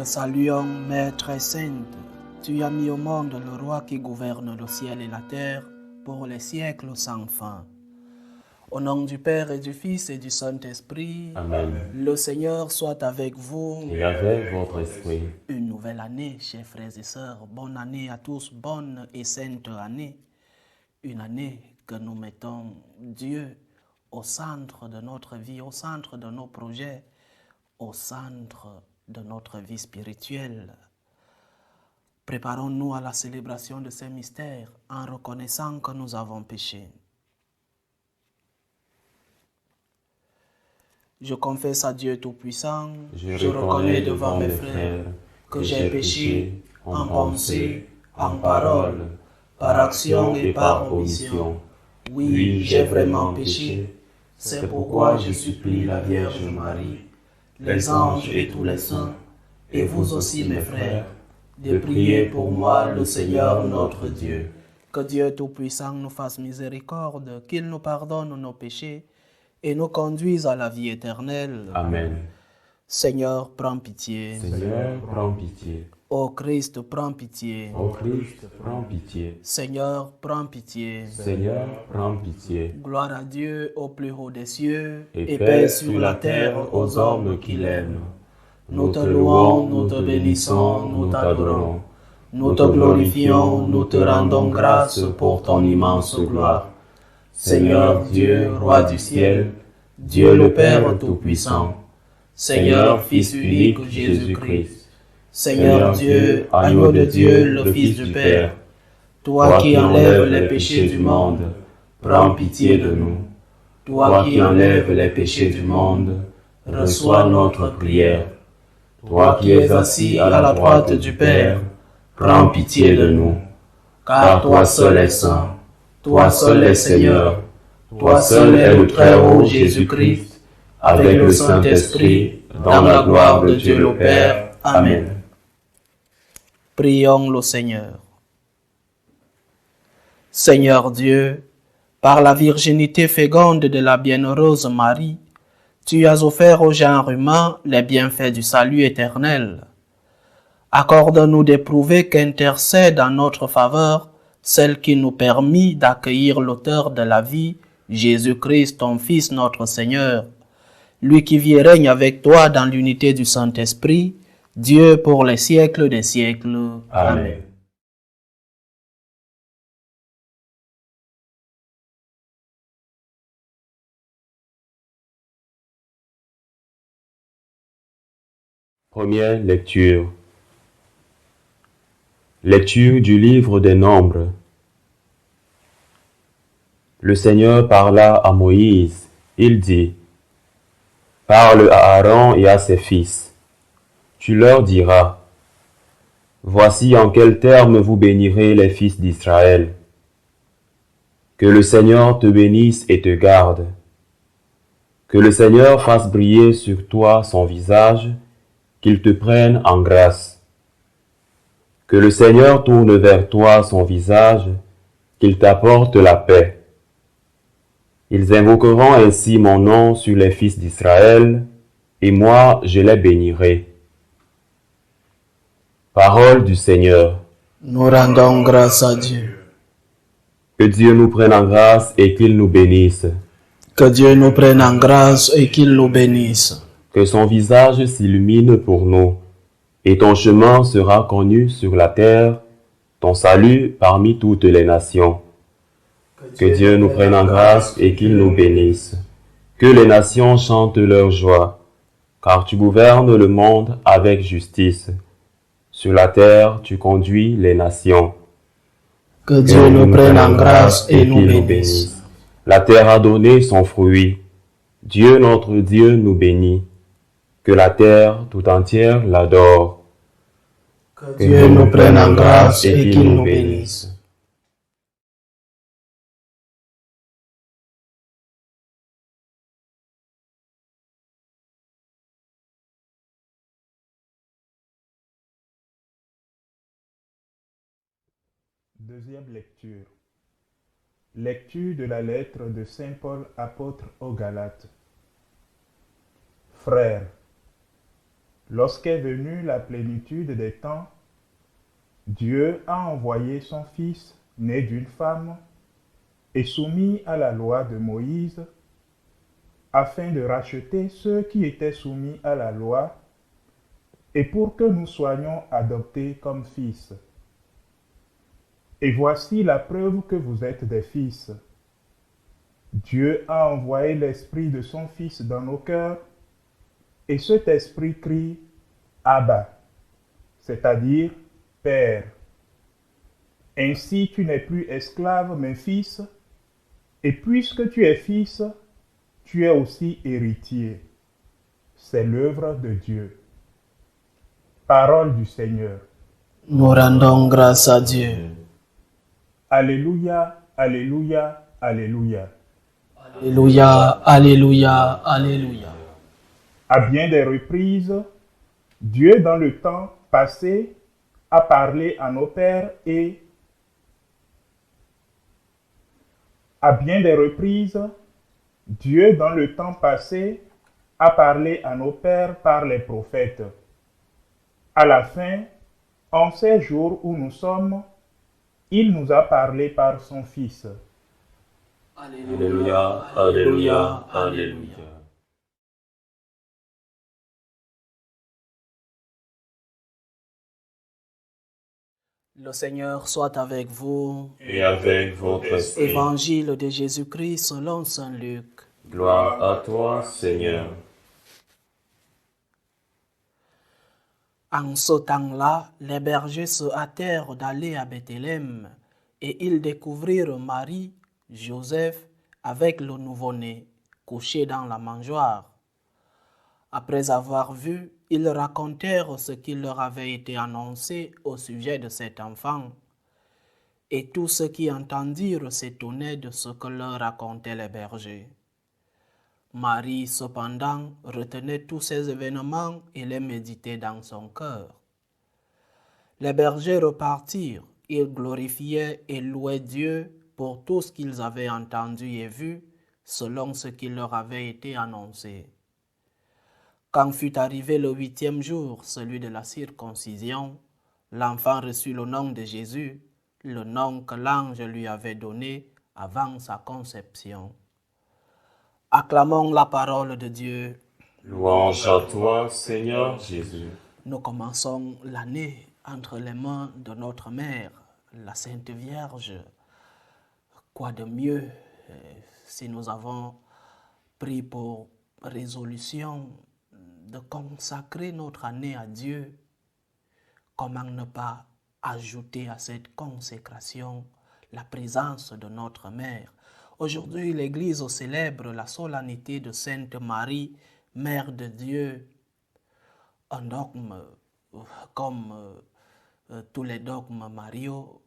saluons, Mère très sainte, tu as mis au monde le roi qui gouverne le ciel et la terre pour les siècles sans fin. Au nom du Père et du Fils et du Saint-Esprit, Amen. le Seigneur soit avec vous. Et avec votre esprit. Une nouvelle année, chers frères et sœurs, bonne année à tous, bonne et sainte année. Une année que nous mettons Dieu au centre de notre vie, au centre de nos projets, au centre de notre vie spirituelle. Préparons-nous à la célébration de ces mystères en reconnaissant que nous avons péché. Je confesse à Dieu Tout-Puissant, Je reconnais devant mes frères que j'ai péché en pensée, en parole, par action et par omission. Oui, j'ai vraiment péché. C'est pourquoi je supplie la Vierge Marie, les anges et tous les saints, et vous aussi mes frères, de prier pour moi le Seigneur notre Dieu. Que Dieu Tout-Puissant nous fasse miséricorde, qu'il nous pardonne nos péchés et nous conduise à la vie éternelle. Amen. Seigneur, prends pitié. Seigneur, prends pitié. Ô Christ, prends pitié. Ô Christ, prends pitié. Seigneur, prends pitié. Seigneur, prends pitié. Gloire à Dieu au plus haut des cieux, Et paix sur la terre aux hommes qui l'aiment. Nous te louons, nous te bénissons, nous t'adorons. Nous te glorifions, nous te rendons grâce pour ton immense gloire. Seigneur Dieu, Roi du ciel, Dieu le Père Tout-Puissant, Seigneur Fils unique Jésus-Christ, Seigneur Dieu, agneau de Dieu, le Fils du Père, toi qui enlèves les péchés du monde, prends pitié de nous. Toi qui enlèves les péchés du monde, reçois notre prière. Toi qui es assis à la droite du Père, prends pitié de nous. Car toi seul es saint, toi seul es Seigneur, toi seul es le Très-Haut Jésus-Christ, avec le Saint-Esprit, dans la gloire de Dieu le Père. Amen. Prions le Seigneur. Seigneur Dieu, par la virginité féconde de la bienheureuse Marie, tu as offert au genre humain les bienfaits du salut éternel. Accorde-nous d'éprouver qu'intercède en notre faveur celle qui nous permit d'accueillir l'auteur de la vie, Jésus-Christ, ton Fils notre Seigneur, lui qui vit et règne avec toi dans l'unité du Saint-Esprit, Dieu pour les siècles des siècles. Amen. Première lecture. Lecture du livre des Nombres. Le Seigneur parla à Moïse. Il dit: Parle à Aaron et à ses fils. Tu leur diras: Voici en quels termes vous bénirez les fils d'Israël. Que le Seigneur te bénisse et te garde. Que le Seigneur fasse briller sur toi son visage, qu'il te prenne en grâce. Que le Seigneur tourne vers toi son visage, qu'il t'apporte la paix. Ils invoqueront ainsi mon nom sur les fils d'Israël, et moi je les bénirai. Parole du Seigneur. Nous rendons grâce à Dieu. Que Dieu nous prenne en grâce et qu'il nous bénisse. Que Dieu nous prenne en grâce et qu'il nous bénisse. Que son visage s'illumine pour nous, et ton chemin sera connu sur la terre, ton salut parmi toutes les nations. Que Dieu nous prenne en grâce et qu'il nous bénisse. Que les nations chantent leur joie, car tu gouvernes le monde avec justice. Sur la terre, tu conduis les nations. Que Dieu nous prenne en grâce et nous bénisse. La terre a donné son fruit. Dieu notre Dieu nous bénit. Que la terre tout entière l'adore. Que Dieu nous prenne en grâce et qu'il nous bénisse. Deuxième lecture. Lecture de la lettre de Saint Paul apôtre aux Galates. Frères, Lorsqu'est venue la plénitude des temps, Dieu a envoyé son Fils, né d'une femme, et soumis à la loi de Moïse, afin de racheter ceux qui étaient soumis à la loi, et pour que nous soyons adoptés comme fils. Et voici la preuve que vous êtes des fils. Dieu a envoyé l'Esprit de son Fils dans nos cœurs, et cet Esprit crie « Abba », c'est-à-dire « Père ». Ainsi tu n'es plus esclave, mais fils, et puisque tu es fils, tu es aussi héritier. C'est l'œuvre de Dieu. Parole du Seigneur. Nous rendons grâce à Dieu. Alléluia, alléluia, alléluia. Alléluia, alléluia, alléluia. À bien des reprises, Dieu dans le temps passé a parlé à nos pères et à bien des reprises, Dieu dans le temps passé a parlé à nos pères par les prophètes. À la fin, en ces jours où nous sommes, il nous a parlé par son Fils. Alléluia, alléluia, alléluia. Le Seigneur soit avec vous. Et avec votre esprit. Évangile de Jésus-Christ selon saint Luc. Gloire à toi, Seigneur. En ce temps-là, les bergers se hâtèrent d'aller à Bethléem, et ils découvrirent Marie, Joseph, avec le nouveau-né, couché dans la mangeoire. Après avoir vu, ils racontèrent ce qui leur avait été annoncé au sujet de cet enfant. Et tous ceux qui entendirent s'étonnaient de ce que leur racontaient les bergers. Marie, cependant, retenait tous ces événements et les méditait dans son cœur. Les bergers repartirent, ils glorifiaient et louaient Dieu pour tout ce qu'ils avaient entendu et vu, selon ce qui leur avait été annoncé. Quand fut arrivé le 8e jour, celui de la circoncision, l'enfant reçut le nom de Jésus, le nom que l'ange lui avait donné avant sa conception. Acclamons la parole de Dieu. Louange à toi, Seigneur Jésus. Nous commençons l'année entre les mains de notre Mère, la Sainte Vierge. Quoi de mieux si nous avons pris pour résolution de consacrer notre année à Dieu? Comment ne pas ajouter à cette consécration la présence de notre Mère? Aujourd'hui, l'Église célèbre la solennité de Sainte Marie, Mère de Dieu. Un dogme comme tous les dogmes mariaux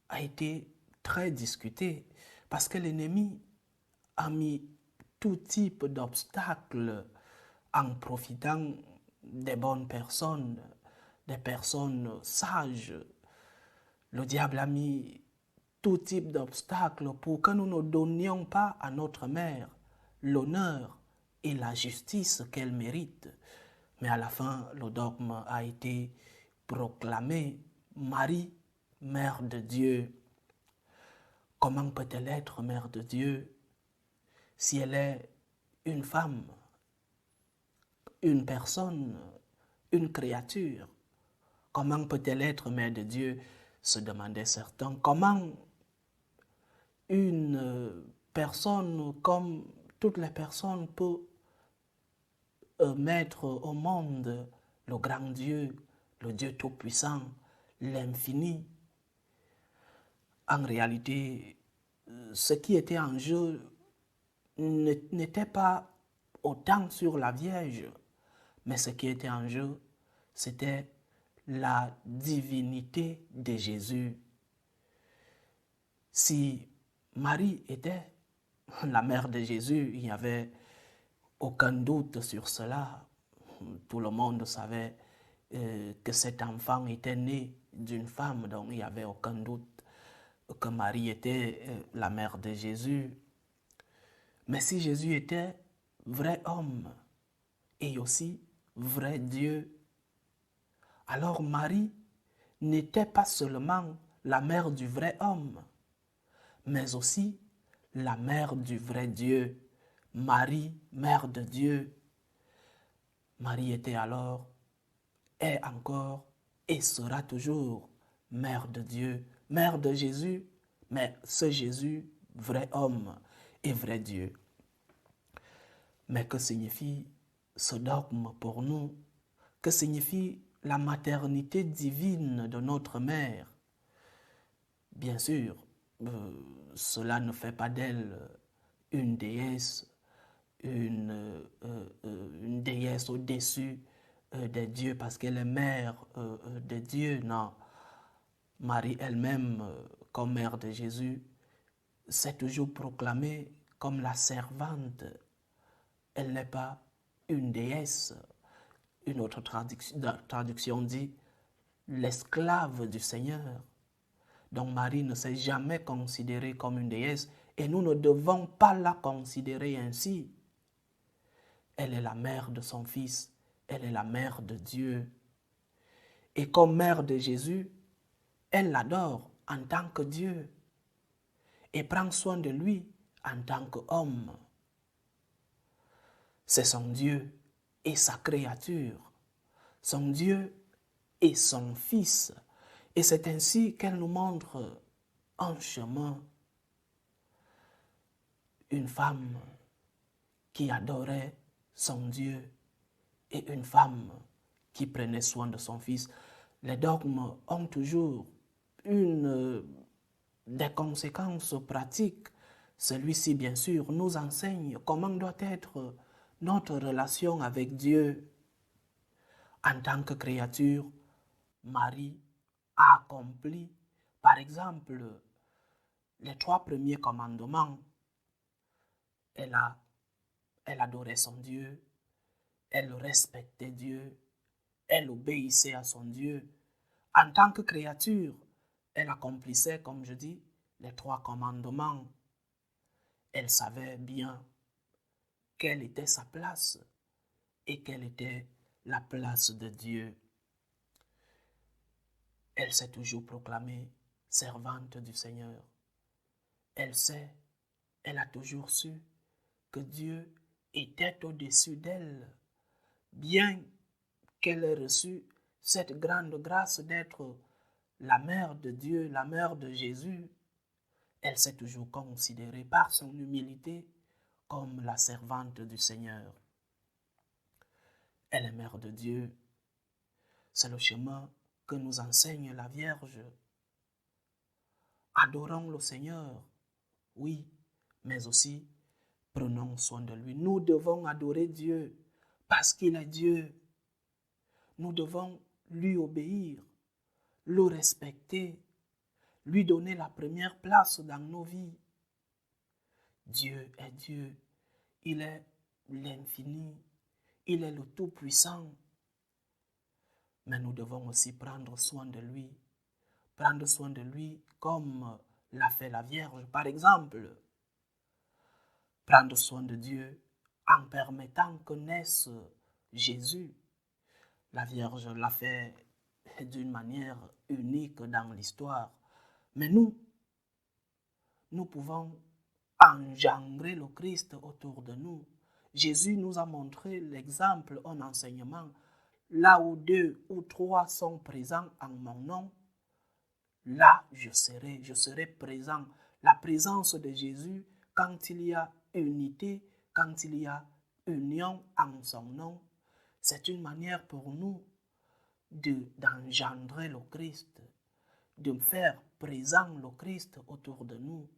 a été très discuté parce que l'ennemi a mis tout type d'obstacles en profitant des bonnes personnes, des personnes sages. Le diable a mis tout type d'obstacles pour que nous ne donnions pas à notre mère l'honneur et la justice qu'elle mérite. Mais à la fin, le dogme a été proclamé. Marie, Mère de Dieu. Comment peut-elle être Mère de Dieu si elle est une femme, une personne, une créature? Comment peut-elle être Mère de Dieu, se demandaient certains. Comment une personne comme toutes les personnes peut mettre au monde le grand Dieu, le Dieu tout-puissant, l'infini? En réalité, ce qui était en jeu n'était pas autant sur la Vierge, mais ce qui était en jeu, c'était la divinité de Jésus. Si Marie était la mère de Jésus, il n'y avait aucun doute sur cela. Tout le monde savait que cet enfant était né d'une femme, donc il n'y avait aucun doute que Marie était la mère de Jésus. Mais si Jésus était vrai homme et aussi vrai Dieu, Alors Marie n'était pas seulement la mère du vrai homme, mais aussi la mère du vrai Dieu. Marie, mère de Dieu. Marie était alors, est encore et sera toujours mère de Dieu, mère de Jésus, mais ce Jésus, vrai homme et vrai Dieu. Mais que signifie ce dogme pour nous? Que signifie la maternité divine de notre mère? Bien sûr, cela ne fait pas d'elle une déesse, une déesse au-dessus des dieux parce qu'elle est mère des dieux. Non, Marie elle-même, comme mère de Jésus, s'est toujours proclamée comme la servante. Elle n'est pas une déesse. Une autre traduction dit l'esclave du Seigneur. Donc Marie ne s'est jamais considérée comme une déesse et nous ne devons pas la considérer ainsi. Elle est la mère de son Fils, elle est la mère de Dieu. Et comme mère de Jésus, elle l'adore en tant que Dieu et prend soin de lui en tant qu'homme. C'est son Dieu et sa créature, son Dieu et son Fils. Et c'est ainsi qu'elle nous montre un chemin. Une femme qui adorait son Dieu et une femme qui prenait soin de son Fils. Les dogmes ont toujours des conséquences pratiques. Celui-ci, bien sûr, nous enseigne comment doit être notre relation avec Dieu. En tant que créature, Marie a accompli, par exemple, les 3 premiers commandements. Elle adorait son Dieu, elle respectait Dieu, elle obéissait à son Dieu. En tant que créature, elle accomplissait, comme je dis, les 3 commandements. Elle savait bien quelle était sa place et quelle était la place de Dieu. Elle s'est toujours proclamée servante du Seigneur. Elle a toujours su que Dieu était au-dessus d'elle, bien qu'elle ait reçu cette grande grâce d'être la mère de Dieu, la mère de Jésus. Elle s'est toujours considérée par son humilité comme la servante du Seigneur. Elle est mère de Dieu. C'est le chemin que nous enseigne la Vierge. Adorons le Seigneur, oui, mais aussi prenons soin de lui. Nous devons adorer Dieu parce qu'il est Dieu. Nous devons lui obéir, le respecter, lui donner la première place dans nos vies. Dieu est Dieu. Il est l'infini. Il est le Tout-Puissant. Mais nous devons aussi prendre soin de lui. Prendre soin de lui comme l'a fait la Vierge. Par exemple, prendre soin de Dieu en permettant que naisse Jésus. La Vierge l'a fait d'une manière unique dans l'histoire. Mais nous pouvons engendrer le Christ autour de nous. Jésus nous a montré l'exemple en enseignement. Là où 2 ou 3 sont présents en mon nom, là je serai présent. La présence de Jésus, quand il y a unité, quand il y a union en son nom, c'est une manière pour nous d'engendrer le Christ, de faire présent le Christ autour de nous.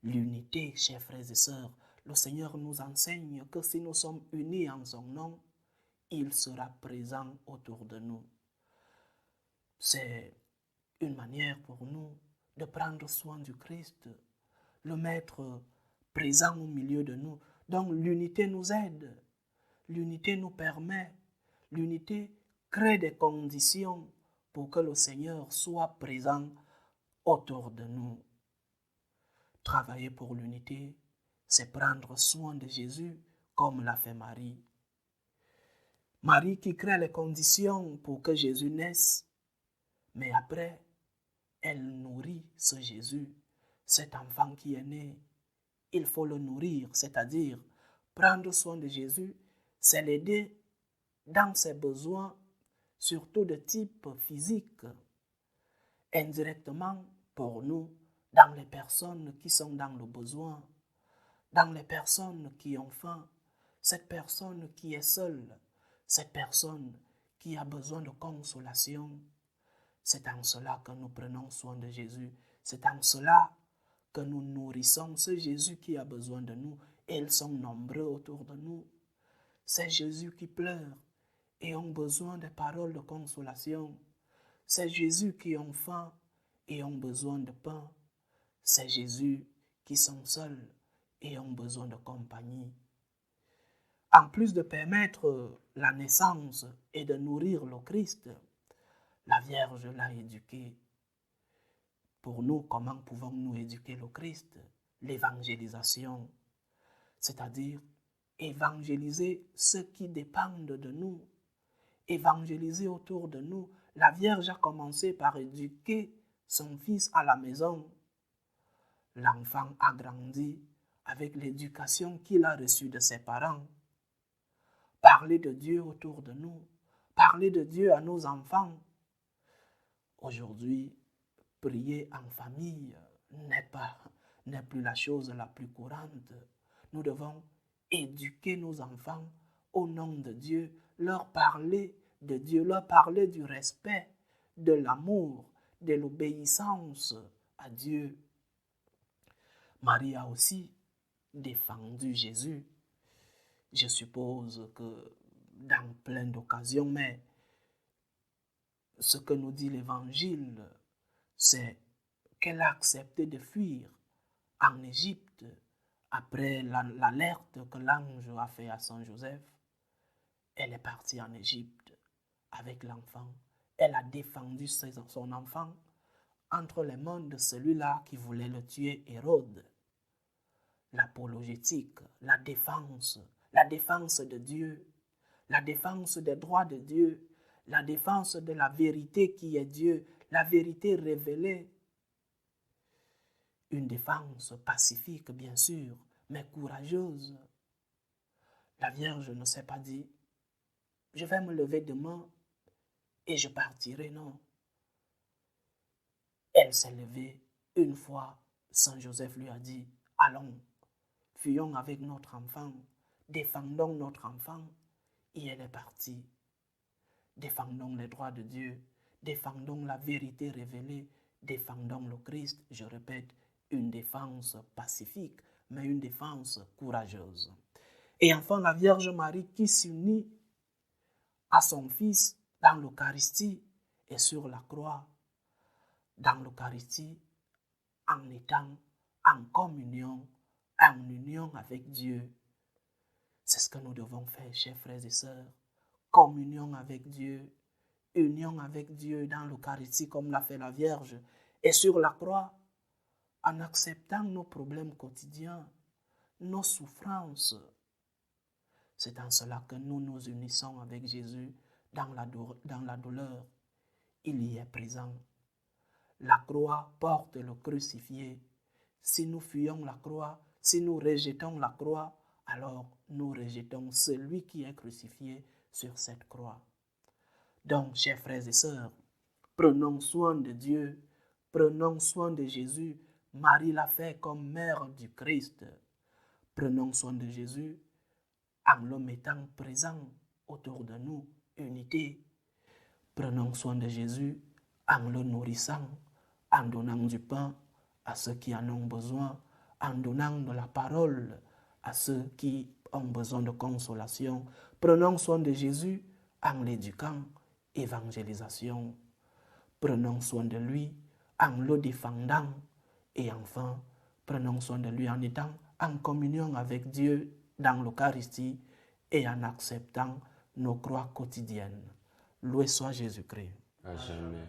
L'unité, chers frères et sœurs, le Seigneur nous enseigne que si nous sommes unis en son nom, il sera présent autour de nous. C'est une manière pour nous de prendre soin du Christ, le mettre présent au milieu de nous. Donc l'unité nous aide, l'unité nous permet, l'unité crée des conditions pour que le Seigneur soit présent autour de nous. Travailler pour l'unité, c'est prendre soin de Jésus comme l'a fait Marie. Marie qui crée les conditions pour que Jésus naisse, mais après, elle nourrit ce Jésus, cet enfant qui est né. Il faut le nourrir, c'est-à-dire prendre soin de Jésus, c'est l'aider dans ses besoins, surtout de type physique, indirectement pour nous, dans les personnes qui sont dans le besoin, dans les personnes qui ont faim, cette personne qui est seule, cette personne qui a besoin de consolation. C'est en cela que nous prenons soin de Jésus. C'est en cela que nous nourrissons ce Jésus qui a besoin de nous. Et ils sont nombreux autour de nous. C'est Jésus qui pleure et ont besoin de paroles de consolation. C'est Jésus qui ont faim et ont besoin de pain. C'est Jésus qui sont seuls et ont besoin de compagnie. En plus de permettre la naissance et de nourrir le Christ, la Vierge l'a éduqué. Pour nous, comment pouvons-nous éduquer le Christ? L'évangélisation, c'est-à-dire évangéliser ceux qui dépendent de nous, évangéliser autour de nous. La Vierge a commencé par éduquer son fils à la maison. L'enfant a grandi avec l'éducation qu'il a reçue de ses parents. Parler de Dieu autour de nous, parler de Dieu à nos enfants. Aujourd'hui, prier en famille n'est plus la chose la plus courante. Nous devons éduquer nos enfants au nom de Dieu, leur parler de Dieu, leur parler du respect, de l'amour, de l'obéissance à Dieu. Marie a aussi défendu Jésus. Je suppose que dans plein d'occasions, mais ce que nous dit l'Évangile, c'est qu'elle a accepté de fuir en Égypte après l'alerte que l'ange a fait à Saint Joseph. Elle est partie en Égypte avec l'enfant. Elle a défendu son enfant entre les mains de celui-là qui voulait le tuer, Hérode. L'apologétique, la défense de Dieu, la défense des droits de Dieu, la défense de la vérité qui est Dieu, la vérité révélée. Une défense pacifique, bien sûr, mais courageuse. La Vierge ne s'est pas dit, je vais me lever demain et je partirai, non. Elle s'est levée une fois, Saint Joseph lui a dit, allons, fuyons avec notre enfant, défendons notre enfant, et elle est partie. Défendons les droits de Dieu, défendons la vérité révélée, défendons le Christ, je répète, une défense pacifique, mais une défense courageuse. Et enfin, la Vierge Marie qui s'unit à son Fils dans l'Eucharistie et sur la croix, dans l'Eucharistie, en étant en communion, en union avec Dieu. C'est ce que nous devons faire, chers frères et sœurs. Communion avec Dieu, union avec Dieu dans l'Eucharistie comme l'a fait la Vierge, et sur la croix, en acceptant nos problèmes quotidiens, nos souffrances. C'est en cela que nous nous unissons avec Jésus dans la douleur. Il y est présent. La croix porte le crucifié. Si nous fuyons la croix, si nous rejetons la croix, alors nous rejetons celui qui est crucifié sur cette croix. Donc, chers frères et sœurs, prenons soin de Dieu, prenons soin de Jésus. Marie l'a fait comme mère du Christ. Prenons soin de Jésus en le mettant présent autour de nous, unité. Prenons soin de Jésus en le nourrissant, en donnant du pain à ceux qui en ont besoin, en donnant de la parole à ceux qui ont besoin de consolation. Prenons soin de Jésus en l'éduquant, évangélisation. Prenons soin de lui en le défendant. Et enfin, prenons soin de lui en étant en communion avec Dieu dans l'Eucharistie et en acceptant nos croix quotidiennes. Loué soit Jésus-Christ. À jamais.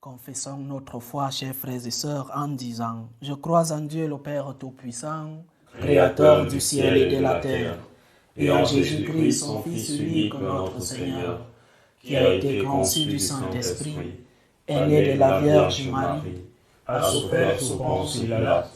Confessons notre foi, chers frères et sœurs, en disant: Je crois en Dieu le Père Tout-Puissant, Créateur du ciel et de la terre, et en Jésus-Christ, son Fils unique, notre Seigneur, qui a été conçu du Saint-Esprit, est né de la Vierge Marie, a souffert sous Ponce Pilate,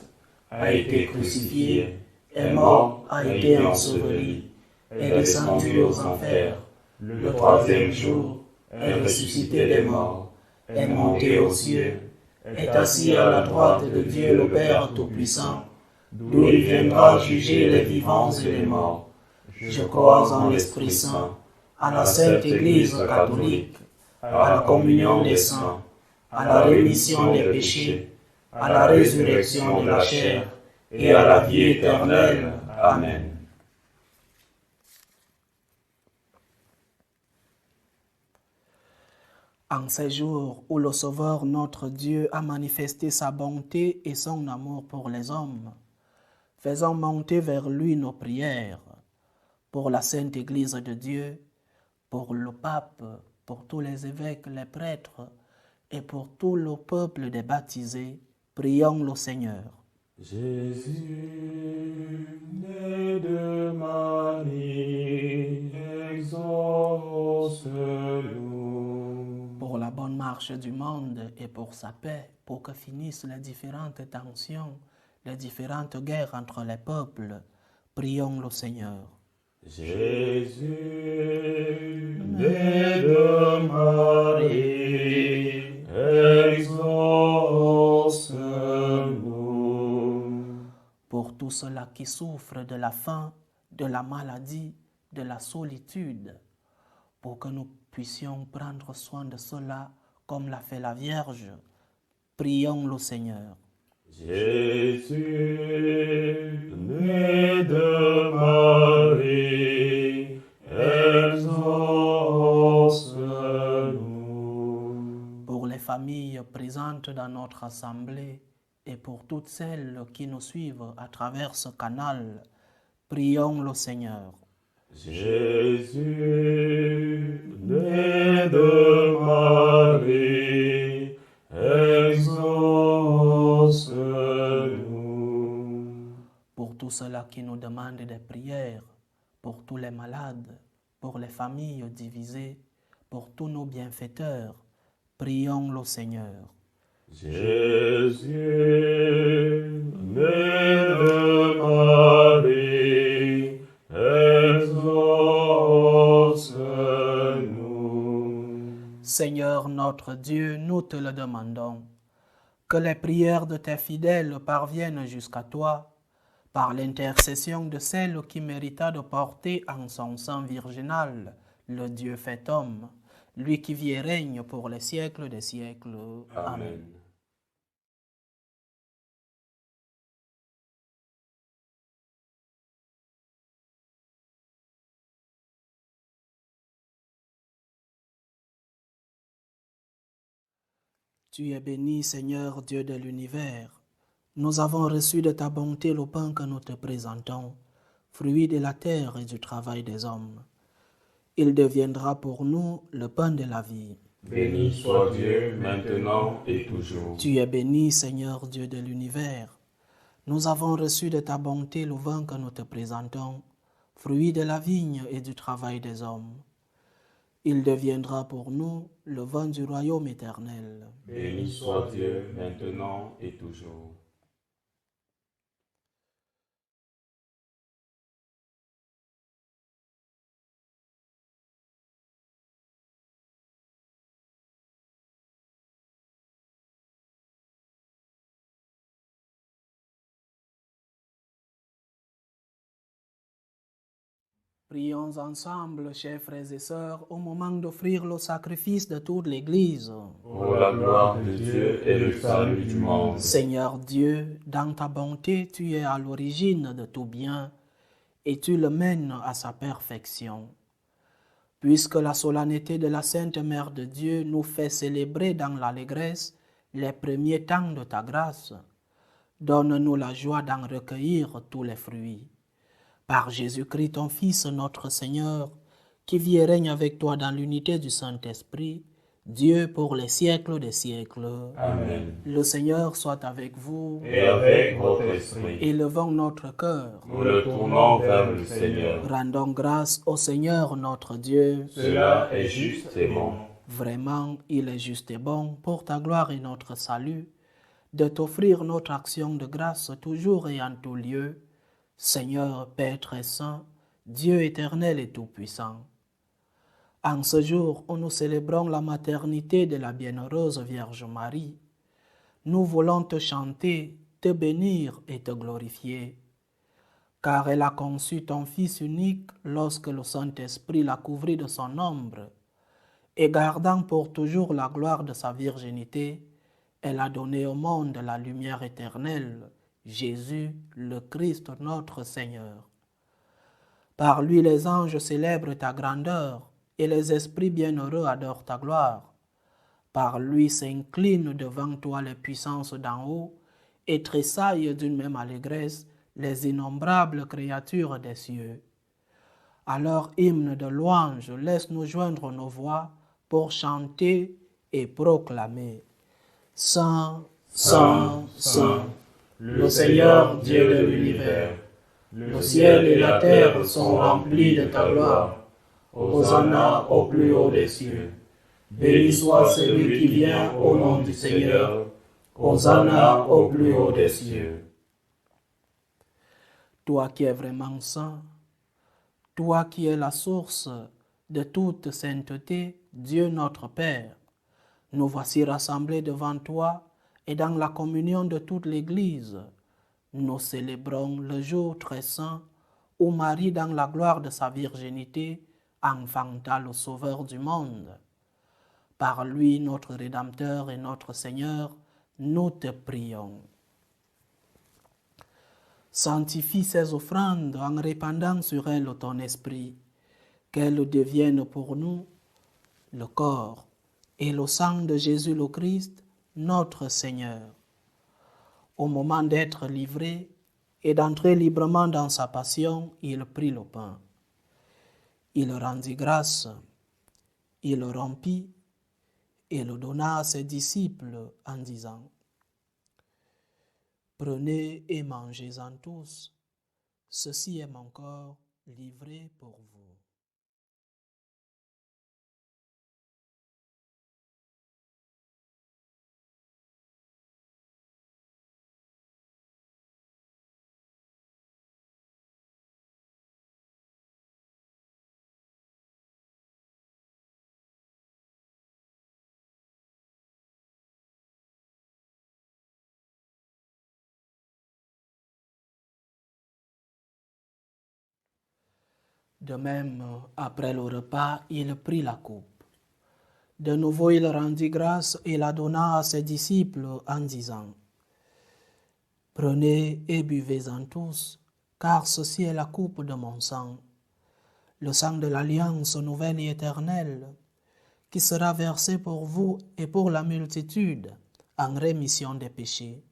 a été crucifié, est mort, a été enseveli, est descendu aux enfers. Le troisième jour, est ressuscité des morts, est monté aux cieux, est assis à la droite de Dieu le Père Tout-Puissant, d'où il viendra juger les vivants et les morts. Je crois en l'Esprit Saint, à la Sainte Église catholique, à la communion des saints, à la rémission des péchés, à la résurrection de la chair et à la vie éternelle. Amen. En ces jours où le Sauveur notre Dieu a manifesté sa bonté et son amour pour les hommes, faisons monter vers lui nos prières pour la Sainte Église de Dieu, pour le pape, pour tous les évêques, les prêtres et pour tout le peuple des baptisés. Prions le Seigneur. Jésus, né de Marie, exauce-nous. Pour la bonne marche du monde et pour sa paix, pour que finissent les différentes tensions, les différentes guerres entre les peuples, prions le Seigneur. Jésus, né de Marie, exauce-nous. Pour tous ceux-là qui souffrent de la faim, de la maladie, de la solitude, pour que nous puissions prendre soin de cela comme l'a fait la Vierge, prions le Seigneur. Jésus, né de Marie, exauce-nous. Pour les familles présentes dans notre assemblée et pour toutes celles qui nous suivent à travers ce canal, prions le Seigneur. Jésus, né de Marie, exauce-nous. Pour tous ceux-là qui nous demandent des prières, pour tous les malades, pour les familles divisées, pour tous nos bienfaiteurs, prions le Seigneur. Jésus, né de Marie, exauce-nous. Seigneur notre Dieu, nous te le demandons, que les prières de tes fidèles parviennent jusqu'à toi, par l'intercession de celle qui mérita de porter en son sein virginal le Dieu fait homme, lui qui vit et règne pour les siècles des siècles. Amen. Tu es béni, Seigneur Dieu de l'univers. Nous avons reçu de ta bonté le pain que nous te présentons, fruit de la terre et du travail des hommes. Il deviendra pour nous le pain de la vie. Béni soit Dieu, maintenant et toujours. Tu es béni, Seigneur Dieu de l'univers. Nous avons reçu de ta bonté le vin que nous te présentons, fruit de la vigne et du travail des hommes. Il deviendra pour nous le vin du royaume éternel. Béni soit Dieu, maintenant et toujours. Prions ensemble, chers frères et sœurs, au moment d'offrir le sacrifice de toute l'Église. Pour la gloire de Dieu et le salut du monde. Seigneur Dieu, dans ta bonté, tu es à l'origine de tout bien et tu le mènes à sa perfection. Puisque la solennité de la Sainte Mère de Dieu nous fait célébrer dans l'allégresse les premiers temps de ta grâce, donne-nous la joie d'en recueillir tous les fruits. Par Jésus-Christ, ton Fils, notre Seigneur, qui vit et règne avec toi dans l'unité du Saint-Esprit, Dieu pour les siècles des siècles. Amen. Le Seigneur soit avec vous. Et avec votre esprit, Élevons notre cœur. nous le tournons vers le Seigneur. Rendons grâce au Seigneur notre Dieu. Cela est juste et bon. Vraiment, il est juste et bon pour ta gloire et notre salut de t'offrir notre action de grâce toujours et en tout lieu, Seigneur, Père très saint, Dieu éternel et tout-puissant. En ce jour où nous célébrons la maternité de la bienheureuse Vierge Marie, nous voulons te chanter, te bénir et te glorifier, car elle a conçu ton Fils unique lorsque le Saint-Esprit l'a couvrit de son ombre, et gardant pour toujours la gloire de sa virginité, elle a donné au monde la lumière éternelle, Jésus, le Christ notre Seigneur. Par lui les anges célèbrent ta grandeur, et les esprits bienheureux adorent ta gloire. Par lui s'inclinent devant toi les puissances d'en haut, et tressaillent d'une même allégresse les innombrables créatures des cieux. Alors, hymne de louange, laisse-nous joindre nos voix pour chanter et proclamer. Saint, Saint, Saint, le Seigneur Dieu de l'univers, le ciel et la terre sont remplis de ta gloire. Hosanna au plus haut des cieux. Béni soit celui qui vient au nom du Seigneur. Hosanna au plus haut des cieux. Toi qui es vraiment saint, toi qui es la source de toute sainteté, Dieu notre Père, nous voici rassemblés devant toi et dans la communion de toute l'Église. Nous célébrons le jour très saint où Marie, dans la gloire de sa virginité, enfanta le Sauveur du monde. Par lui, notre Rédempteur et notre Seigneur, nous te prions. Sanctifie ces offrandes en répandant sur elles ton esprit, qu'elles deviennent pour nous le corps et le sang de Jésus le Christ, notre Seigneur. Au moment d'être livré et d'entrer librement dans sa passion, il prit le pain. Il rendit grâce, il le rompit et le donna à ses disciples en disant : « Prenez et mangez-en tous, ceci est mon corps livré pour vous. » De même, après le repas, il prit la coupe. De nouveau, il rendit grâce et la donna à ses disciples en disant : « Prenez et buvez-en tous, car ceci est la coupe de mon sang, le sang de l'alliance nouvelle et éternelle, qui sera versé pour vous et pour la multitude en rémission des péchés.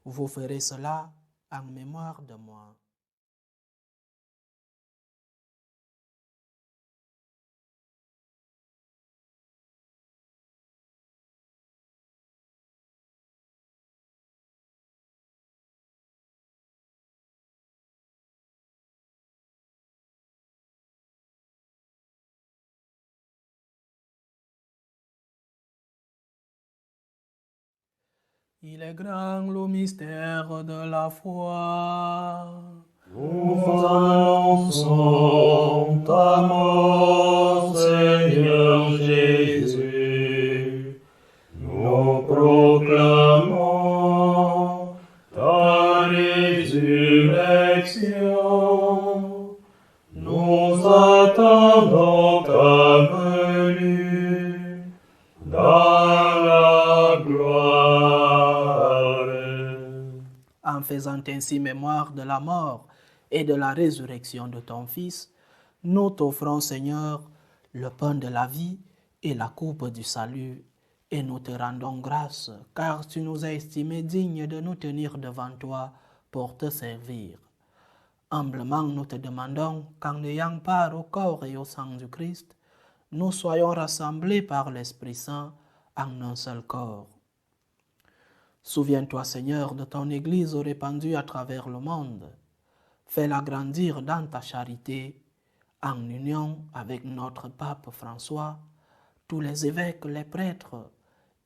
Vous ferez cela en mémoire de moi. » Il est grand le mystère de la foi. Nous annonçons ta mort, Seigneur Jésus. Nous proclamons ta résurrection. Nous attendons ta venue dans la gloire. En faisant ainsi mémoire de la mort et de la résurrection de ton Fils, nous t'offrons, Seigneur, le pain de la vie et la coupe du salut, et nous te rendons grâce, car tu nous as estimés dignes de nous tenir devant toi pour te servir. Humblement, nous te demandons qu'en ayant part au corps et au sang du Christ, nous soyons rassemblés par l'Esprit Saint en un seul corps. Souviens-toi, Seigneur, de ton Église répandue à travers le monde. Fais-la grandir dans ta charité, en union avec notre pape François, tous les évêques, les prêtres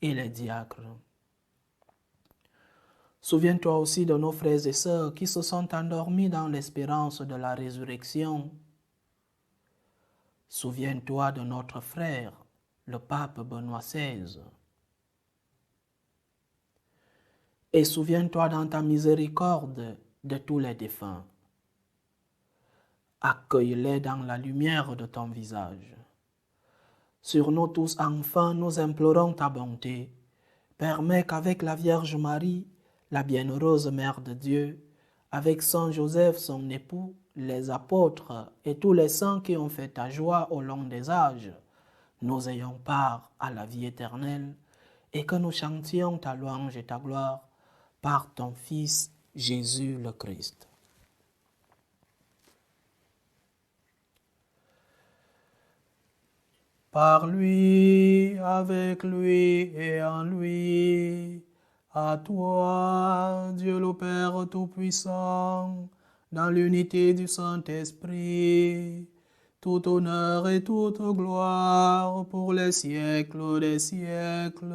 et les diacres. Souviens-toi aussi de nos frères et sœurs qui se sont endormis dans l'espérance de la résurrection. Souviens-toi de notre frère, le pape Benoît XVI. Et souviens-toi dans ta miséricorde de tous les défunts. Accueille-les dans la lumière de ton visage. Sur nous tous, enfin, nous implorons ta bonté. Permets qu'avec la Vierge Marie, la bienheureuse Mère de Dieu, avec Saint Joseph, son époux, les apôtres et tous les saints qui ont fait ta joie au long des âges, nous ayons part à la vie éternelle et que nous chantions ta louange et ta gloire par ton Fils Jésus le Christ. Par lui, avec lui et en lui, à toi, Dieu le Père Tout-Puissant, dans l'unité du Saint-Esprit, tout honneur et toute gloire pour les siècles des siècles.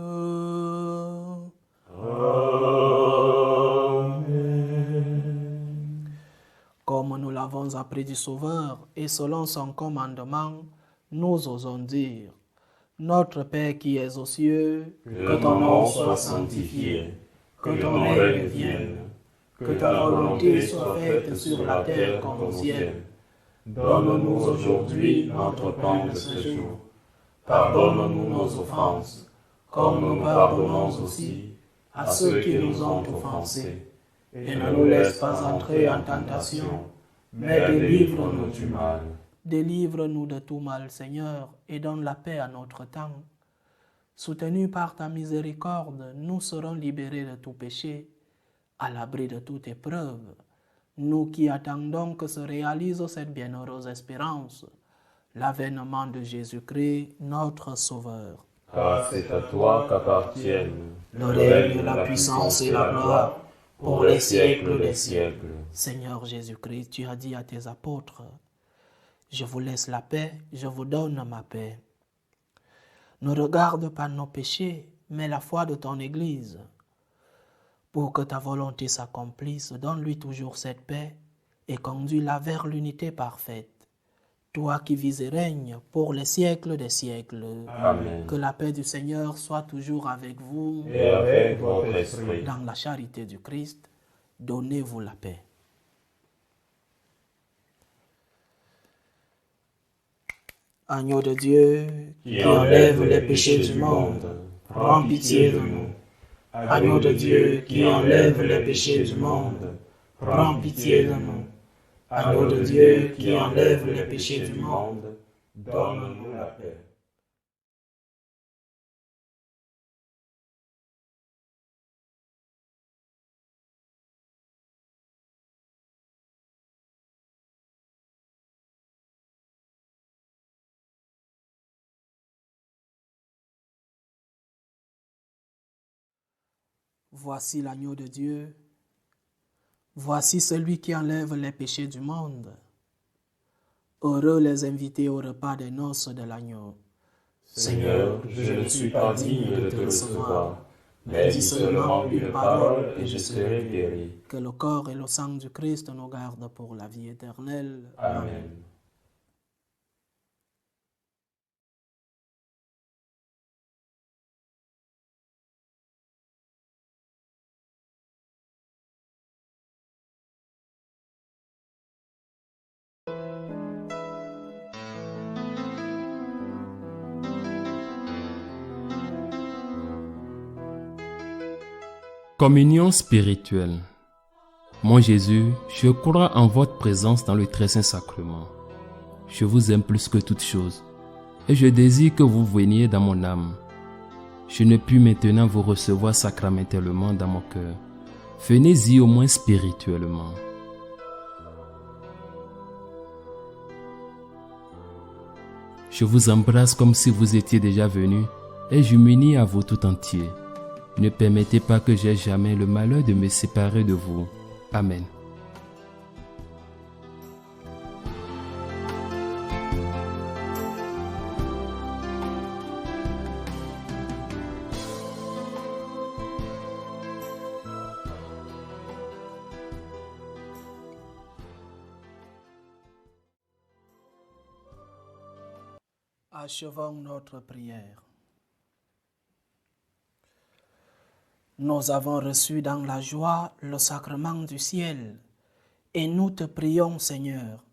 Amen. Comme nous l'avons appris du Sauveur et selon son commandement, nous osons dire: Notre Père qui es aux cieux, que ton nom soit sanctifié, que ton règne vienne, que ta volonté soit faite sur la terre comme au ciel. Donne-nous aujourd'hui notre pain de ce jour. Pardonne-nous nos offenses, comme nous pardonnons aussi à ceux qui nous ont offensés. Et ne nous laisse pas entrer en tentation, mais délivre-nous du mal. Délivre-nous de tout mal, Seigneur, et donne la paix à notre temps. Soutenus par ta miséricorde, nous serons libérés de tout péché, à l'abri de toute épreuve, nous qui attendons que se réalise cette bienheureuse espérance, l'avènement de Jésus-Christ, notre Sauveur. Car c'est à toi qu'appartiennent le règne, la puissance et la gloire, pour les siècles des siècles. Seigneur Jésus-Christ, tu as dit à tes apôtres: Je vous laisse la paix, je vous donne ma paix. Ne regarde pas nos péchés, mais la foi de ton Église. Pour que ta volonté s'accomplisse, donne-lui toujours cette paix et conduis-la vers l'unité parfaite. Toi qui vis et règnes pour les siècles des siècles. Amen. Que la paix du Seigneur soit toujours avec vous. Et avec votre esprit. Dans la charité du Christ, donnez-vous la paix. Agneau de Dieu, qui enlève les péchés du monde, prends pitié de nous. Agneau de Dieu, qui enlève les péchés du monde, prends pitié de nous. Agneau de Dieu, qui enlève les péchés du monde, donne-nous la paix. Voici l'agneau de Dieu. Voici celui qui enlève les péchés du monde. Heureux les invités au repas des noces de l'agneau. Seigneur, je ne suis pas digne de te recevoir, mais dis seulement une parole et je serai guéri. Que le corps et le sang du Christ nous gardent pour la vie éternelle. Amen. Communion spirituelle. Mon Jésus, je crois en votre présence dans le très saint sacrement. Je vous aime plus que toute chose et je désire que vous veniez dans mon âme. Je ne puis maintenant vous recevoir sacramentellement dans mon cœur. Venez-y au moins spirituellement. Je vous embrasse comme si vous étiez déjà venu et je m'unis à vous tout entier. Ne permettez pas que j'aie jamais le malheur de me séparer de vous. Amen. Achevons notre prière. Nous avons reçu dans la joie le sacrement du ciel et nous te prions, Seigneur,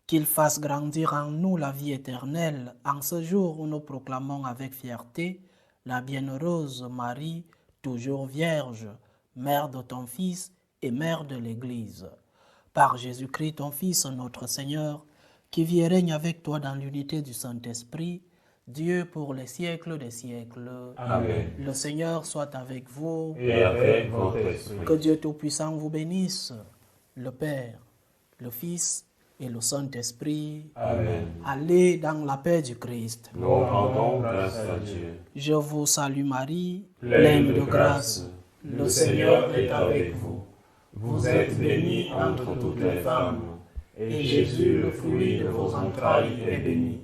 qu'il fasse grandir en nous la vie éternelle en ce jour où nous proclamons avec fierté la bienheureuse Marie, toujours vierge, mère de ton Fils et mère de l'Église. Par Jésus-Christ, ton Fils, notre Seigneur, qui vit et règne avec toi dans l'unité du Saint-Esprit, Dieu pour les siècles des siècles. Amen. Le Seigneur soit avec vous. Et avec votre esprit. Que Dieu Tout-Puissant vous bénisse, le Père, le Fils et le Saint-Esprit. Amen. Allez dans la paix du Christ. Nous rendons grâce à Dieu. Je vous salue Marie, Pleine de grâce, le Seigneur est avec vous. Vous êtes bénie entre toutes les femmes, et Jésus, le fruit de vos entrailles, est béni.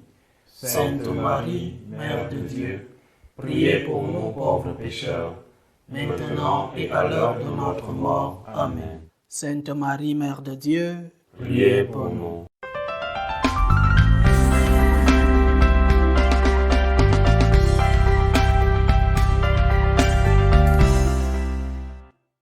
Sainte Marie, Mère de Dieu, priez pour nous pauvres pécheurs, maintenant et à l'heure de notre mort. Amen. Sainte Marie, Mère de Dieu, Priez pour nous.